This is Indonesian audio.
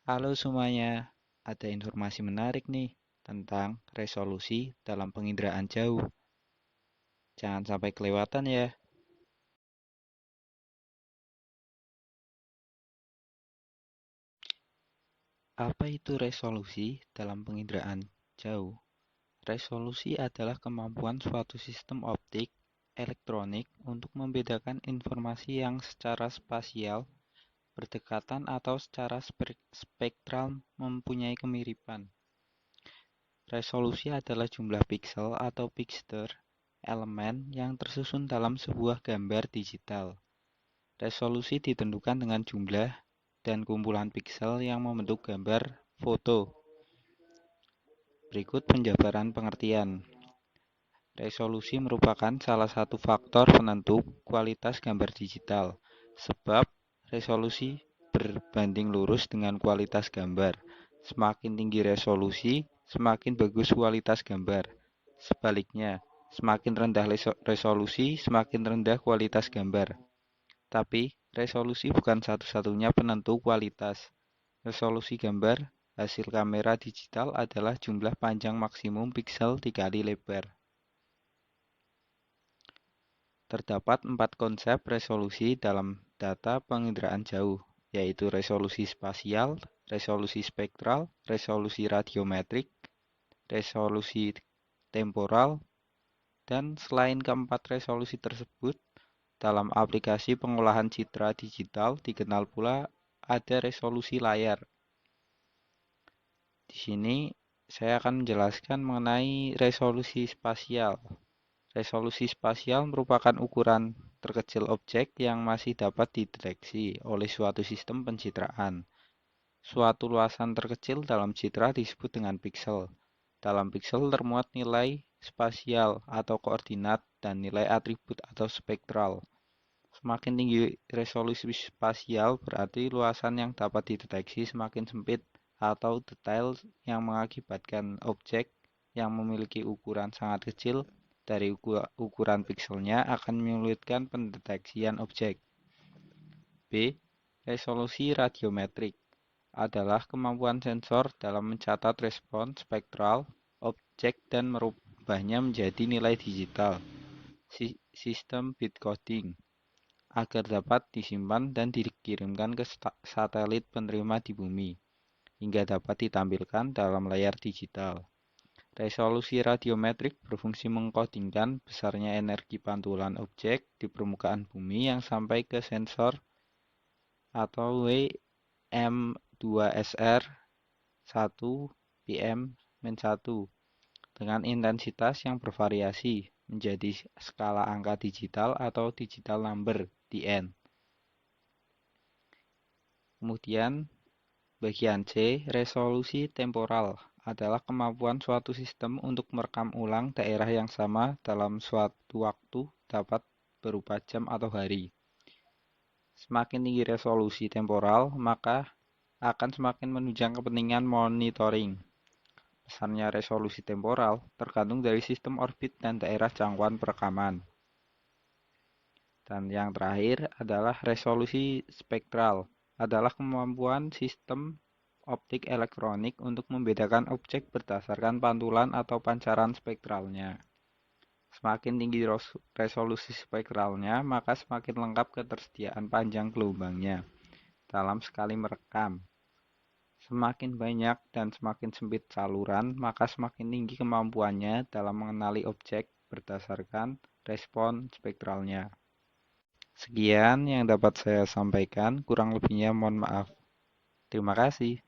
Halo semuanya, ada informasi menarik nih tentang resolusi dalam penginderaan jauh. Jangan sampai kelewatan ya. Apa itu resolusi dalam penginderaan jauh? Resolusi adalah kemampuan suatu sistem optik elektronik untuk membedakan informasi yang secara spasial, berdekatan atau secara spektral mempunyai kemiripan. Resolusi adalah jumlah piksel atau pixel elemen yang tersusun dalam sebuah gambar digital. Resolusi ditentukan dengan jumlah dan kumpulan piksel yang membentuk gambar foto. Berikut penjabaran pengertian. Resolusi merupakan salah satu faktor penentu kualitas gambar digital, sebab resolusi berbanding lurus dengan kualitas gambar. Semakin tinggi resolusi, semakin bagus kualitas gambar. Sebaliknya, semakin rendah resolusi, semakin rendah kualitas gambar. Tapi, resolusi bukan satu-satunya penentu kualitas. Resolusi gambar hasil kamera digital adalah jumlah panjang maksimum piksel dikali lebar. Terdapat 4 konsep resolusi dalam data penginderaan jauh, yaitu resolusi spasial, resolusi spektral, resolusi radiometrik, resolusi temporal, dan selain keempat resolusi tersebut, dalam aplikasi pengolahan citra digital dikenal pula ada resolusi layar. Di sini saya akan menjelaskan mengenai resolusi spasial. Resolusi spasial merupakan ukuran terkecil objek yang masih dapat dideteksi oleh suatu sistem pencitraan. Suatu luasan terkecil dalam citra disebut dengan piksel. Dalam piksel termuat nilai spasial atau koordinat dan nilai atribut atau spektral. Semakin tinggi resolusi spasial berarti luasan yang dapat dideteksi semakin sempit atau detail yang mengakibatkan objek yang memiliki ukuran sangat kecil dari ukuran pikselnya akan menyulitkan pendeteksian objek. B. Resolusi radiometrik adalah kemampuan sensor dalam mencatat respons spektral objek dan merubahnya menjadi nilai digital. Sistem bit coding agar dapat disimpan dan dikirimkan ke satelit penerima di bumi, hingga dapat ditampilkan dalam layar digital. Resolusi radiometrik berfungsi mengkodingkan besarnya energi pantulan objek di permukaan bumi yang sampai ke sensor atau WM2SR 1 PM-1 dengan intensitas yang bervariasi menjadi skala angka digital atau digital number (DN). Kemudian bagian C, resolusi temporal adalah kemampuan suatu sistem untuk merekam ulang daerah yang sama dalam suatu waktu dapat berupa jam atau hari. Semakin tinggi resolusi temporal, maka akan semakin menunjang kepentingan monitoring. Besarnya resolusi temporal tergantung dari sistem orbit dan daerah jangkauan perekaman. Dan yang terakhir adalah resolusi spektral, adalah kemampuan sistem optik elektronik untuk membedakan objek berdasarkan pantulan atau pancaran spektralnya. Semakin tinggi resolusi spektralnya, maka semakin lengkap ketersediaan panjang gelombangnya dalam sekali merekam. Semakin banyak dan semakin sempit saluran, maka semakin tinggi kemampuannya dalam mengenali objek berdasarkan respon spektralnya. Sekian yang dapat saya sampaikan, kurang lebihnya mohon maaf. Terima kasih.